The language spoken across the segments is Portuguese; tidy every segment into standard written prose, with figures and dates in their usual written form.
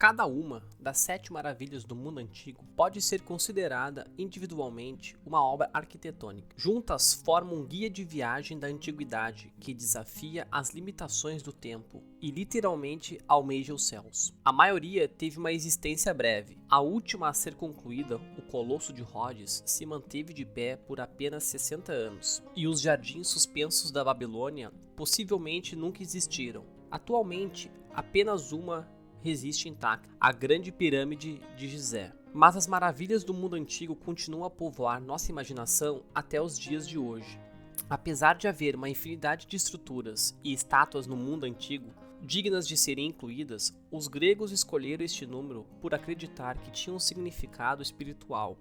Cada uma das 7 maravilhas do mundo antigo pode ser considerada individualmente uma obra arquitetônica. Juntas formam um guia de viagem da antiguidade que desafia as limitações do tempo e literalmente almeja os céus. A maioria teve uma existência breve. A última a ser concluída, o Colosso de Rhodes, se manteve de pé por apenas 60 anos, e os jardins suspensos da Babilônia possivelmente nunca existiram. Atualmente, apenas uma resiste intacta, a Grande Pirâmide de Gizé. Mas as maravilhas do mundo antigo continuam a povoar nossa imaginação até os dias de hoje. Apesar de haver uma infinidade de estruturas e estátuas no mundo antigo, dignas de serem incluídas, os gregos escolheram este número por acreditar que tinha um significado espiritual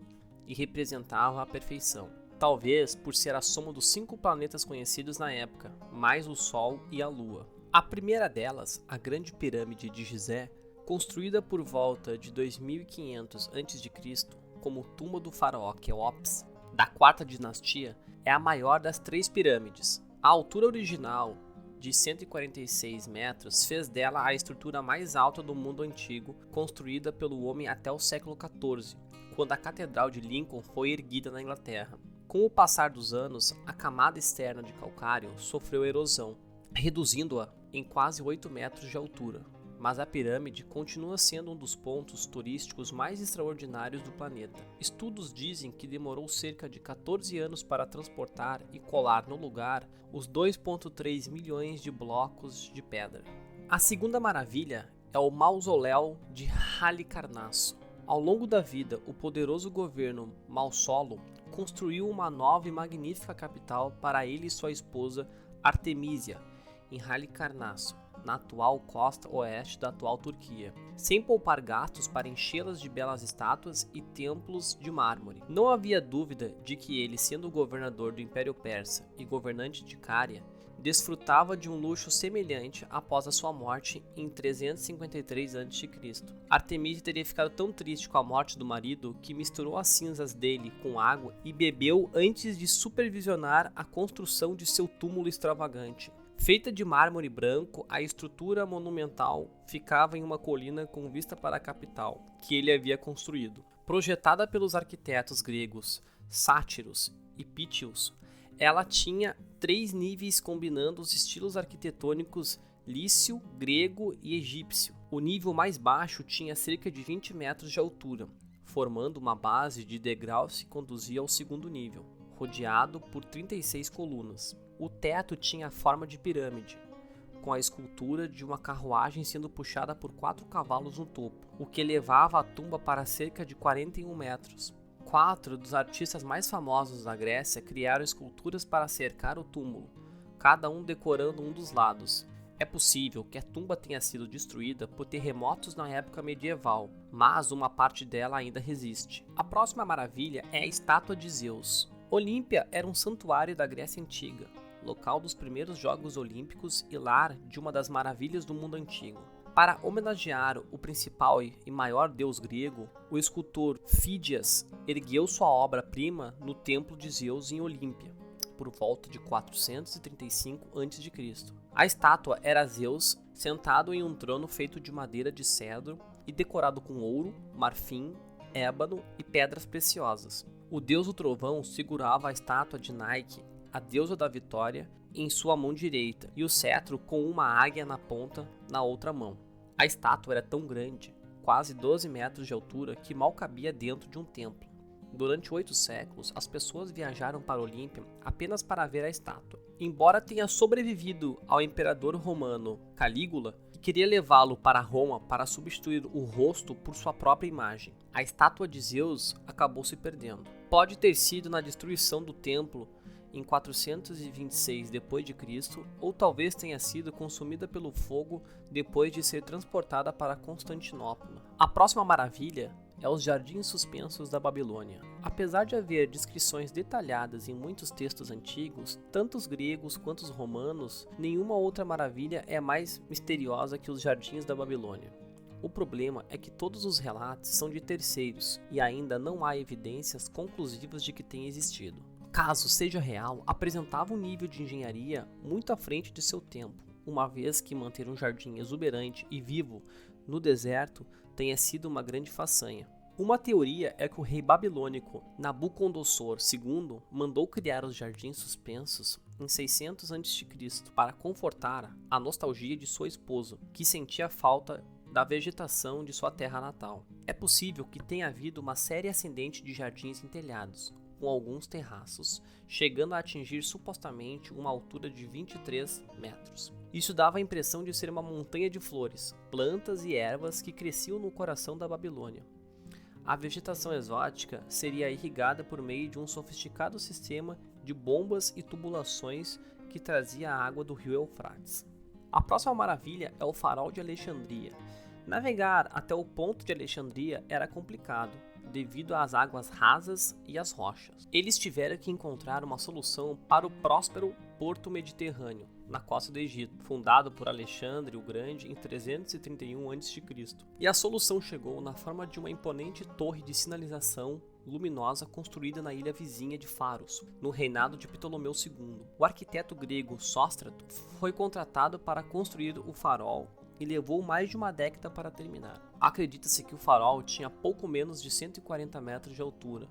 e representava a perfeição. Talvez por ser a soma dos 5 planetas conhecidos na época, mais o Sol e a Lua. A primeira delas, a Grande Pirâmide de Gizé, construída por volta de 2500 a.C. como tumba do faraó Quéops, da 4ª dinastia, é a maior das 3 pirâmides. A altura original, de 146 metros, fez dela a estrutura mais alta do mundo antigo, construída pelo homem até o século XIV, quando a Catedral de Lincoln foi erguida na Inglaterra. Com o passar dos anos, a camada externa de calcário sofreu erosão, reduzindo-a em quase 8 metros de altura, mas a pirâmide continua sendo um dos pontos turísticos mais extraordinários do planeta. Estudos dizem que demorou cerca de 14 anos para transportar e colar no lugar os 2,3 milhões de blocos de pedra. A segunda maravilha é o Mausoléu de Halicarnasso. Ao longo da vida, o poderoso governo Malsolo construiu uma nova e magnífica capital para ele e sua esposa Artemísia, em Halicarnasso, na atual costa oeste da atual Turquia, sem poupar gastos para enchê-las de belas estátuas e templos de mármore. Não havia dúvida de que ele, sendo governador do Império Persa e governante de Cária, desfrutava de um luxo semelhante após a sua morte em 353 a.C. Artemísia teria ficado tão triste com a morte do marido que misturou as cinzas dele com água e bebeu antes de supervisionar a construção de seu túmulo extravagante. Feita de mármore branco, a estrutura monumental ficava em uma colina com vista para a capital, que ele havia construído. Projetada pelos arquitetos gregos Sátiros e Pítios, ela tinha 3 níveis combinando os estilos arquitetônicos lício, grego e egípcio. O nível mais baixo tinha cerca de 20 metros de altura, formando uma base de degraus que conduzia ao segundo nível, rodeado por 36 colunas. O teto tinha a forma de pirâmide, com a escultura de uma carruagem sendo puxada por 4 cavalos no topo, o que elevava a tumba para cerca de 41 metros. 4 dos artistas mais famosos da Grécia criaram esculturas para cercar o túmulo, cada um decorando um dos lados. É possível que a tumba tenha sido destruída por terremotos na época medieval, mas uma parte dela ainda resiste. A próxima maravilha é a estátua de Zeus. Olímpia era um santuário da Grécia Antiga, local dos primeiros Jogos Olímpicos e lar de uma das maravilhas do mundo antigo. Para homenagear o principal e maior deus grego, o escultor Fídias ergueu sua obra-prima no templo de Zeus em Olímpia, por volta de 435 a.C. A estátua era Zeus sentado em um trono feito de madeira de cedro e decorado com ouro, marfim, ébano e pedras preciosas. O deus do trovão segurava a estátua de Nike, a deusa da vitória, em sua mão direita, e o cetro com uma águia na ponta na outra mão. A estátua era tão grande, quase 12 metros de altura, que mal cabia dentro de um templo. Durante 8 séculos, as pessoas viajaram para Olímpia apenas para ver a estátua. Embora tenha sobrevivido ao imperador romano Calígula, que queria levá-lo para Roma para substituir o rosto por sua própria imagem, a estátua de Zeus acabou se perdendo. Pode ter sido na destruição do templo em 426 d.C., ou talvez tenha sido consumida pelo fogo depois de ser transportada para Constantinopla. A próxima maravilha é os Jardins Suspensos da Babilônia. Apesar de haver descrições detalhadas em muitos textos antigos, tanto os gregos quanto os romanos, nenhuma outra maravilha é mais misteriosa que os Jardins da Babilônia. O problema é que todos os relatos são de terceiros e ainda não há evidências conclusivas de que tenha existido. Caso seja real, apresentava um nível de engenharia muito à frente de seu tempo, uma vez que manter um jardim exuberante e vivo no deserto tenha sido uma grande façanha. Uma teoria é que o rei babilônico Nabucodonosor II mandou criar os jardins suspensos em 600 a.C. para confortar a nostalgia de sua esposa, que sentia falta da vegetação de sua terra natal. É possível que tenha havido uma série ascendente de jardins em telhados, com alguns terraços, chegando a atingir supostamente uma altura de 23 metros. Isso dava a impressão de ser uma montanha de flores, plantas e ervas que cresciam no coração da Babilônia. A vegetação exótica seria irrigada por meio de um sofisticado sistema de bombas e tubulações que trazia a água do rio Eufrates. A próxima maravilha é o farol de Alexandria. Navegar até o ponto de Alexandria era complicado, devido às águas rasas e às rochas. Eles tiveram que encontrar uma solução para o próspero porto mediterrâneo, na costa do Egito, fundado por Alexandre o Grande em 331 a.C. E a solução chegou na forma de uma imponente torre de sinalização luminosa construída na ilha vizinha de Faros, no reinado de Ptolomeu II. O arquiteto grego Sóstrato foi contratado para construir o farol e levou mais de uma década para terminar. Acredita-se que o farol tinha pouco menos de 140 metros de altura,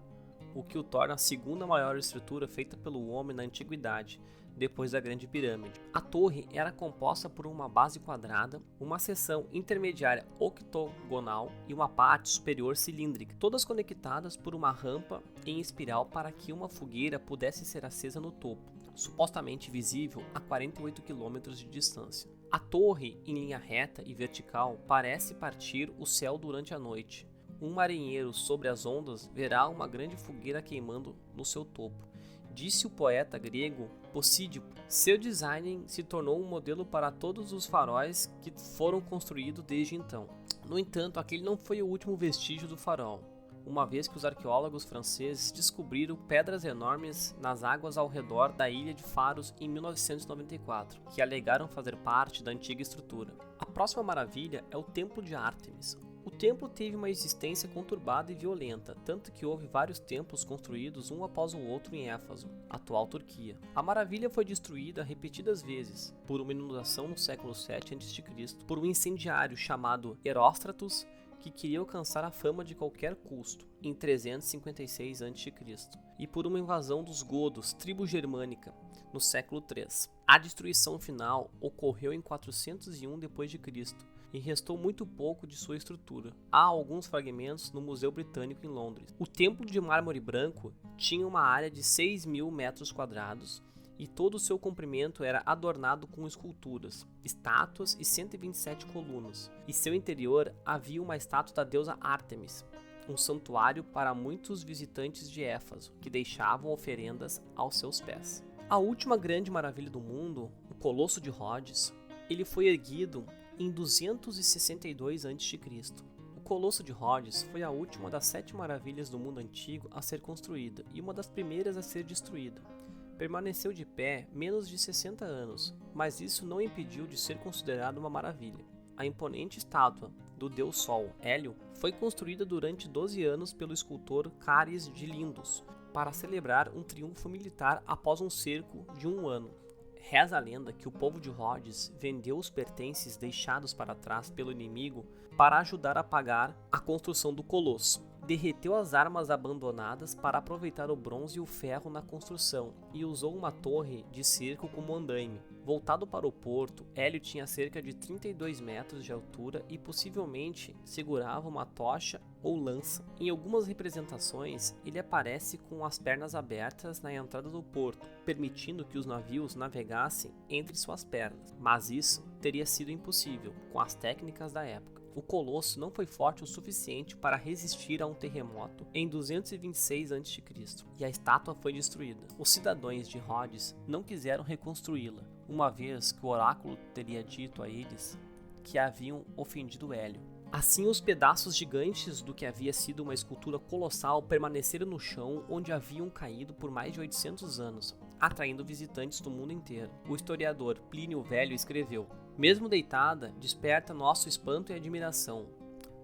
o que o torna a segunda maior estrutura feita pelo homem na antiguidade, depois da Grande Pirâmide. A torre era composta por uma base quadrada, uma seção intermediária octogonal e uma parte superior cilíndrica, todas conectadas por uma rampa em espiral para que uma fogueira pudesse ser acesa no topo, supostamente visível a 48 km de distância. A torre, em linha reta e vertical, parece partir o céu durante a noite. Um marinheiro sobre as ondas verá uma grande fogueira queimando no seu topo, disse o poeta grego Posídipo. Seu design se tornou um modelo para todos os faróis que foram construídos desde então. No entanto, aquele não foi o último vestígio do farol, uma vez que os arqueólogos franceses descobriram pedras enormes nas águas ao redor da ilha de Faros em 1994, que alegaram fazer parte da antiga estrutura. A próxima maravilha é o Templo de Ártemis. O templo teve uma existência conturbada e violenta, tanto que houve vários templos construídos um após o outro em Éfaso, atual Turquia. A maravilha foi destruída repetidas vezes, por uma inundação no século 7 a.C., por um incendiário chamado Heróstratus, que queria alcançar a fama de qualquer custo, em 356 a.C., e por uma invasão dos godos, tribo germânica, no século 3. A destruição final ocorreu em 401 d.C., e restou muito pouco de sua estrutura. Há alguns fragmentos no Museu Britânico em Londres. O templo de mármore branco tinha uma área de 6.000 metros quadrados e todo o seu comprimento era adornado com esculturas, estátuas e 127 colunas. E seu interior havia uma estátua da deusa Ártemis, um santuário para muitos visitantes de Éfaso, que deixavam oferendas aos seus pés. A última grande maravilha do mundo, o Colosso de Rhodes, ele foi erguido em 262 a.C. O Colosso de Rhodes foi a última das 7 maravilhas do mundo antigo a ser construída e uma das primeiras a ser destruída. Permaneceu de pé menos de 60 anos, mas isso não impediu de ser considerado uma maravilha. A imponente estátua do deus Sol, Hélio, foi construída durante 12 anos pelo escultor Cáries de Lindos, para celebrar um triunfo militar após um cerco de 1 ano. Reza a lenda que o povo de Rhodes vendeu os pertences deixados para trás pelo inimigo para ajudar a pagar a construção do colosso. Derreteu as armas abandonadas para aproveitar o bronze e o ferro na construção e usou uma torre de cerco como andaime. Voltado para o porto, Hélio tinha cerca de 32 metros de altura e possivelmente segurava uma tocha ou lança. Em algumas representações, ele aparece com as pernas abertas na entrada do porto, permitindo que os navios navegassem entre suas pernas, mas isso teria sido impossível com as técnicas da época. O colosso não foi forte o suficiente para resistir a um terremoto em 226 a.C. e a estátua foi destruída. Os cidadãos de Rhodes não quiseram reconstruí-la, uma vez que o oráculo teria dito a eles que haviam ofendido Hélio. Assim, os pedaços gigantes do que havia sido uma escultura colossal permaneceram no chão onde haviam caído por mais de 800 anos, atraindo visitantes do mundo inteiro. O historiador Plínio o Velho escreveu: "Mesmo deitada, desperta nosso espanto e admiração.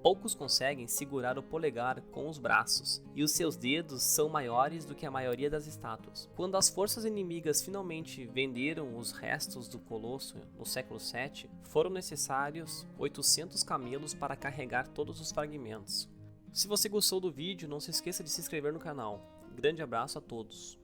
Poucos conseguem segurar o polegar com os braços, e os seus dedos são maiores do que a maioria das estátuas. Quando as forças inimigas finalmente venderam os restos do colosso no século VII, foram necessários 800 camelos para carregar todos os fragmentos. Se você gostou do vídeo, não se esqueça de se inscrever no canal. Grande abraço a todos!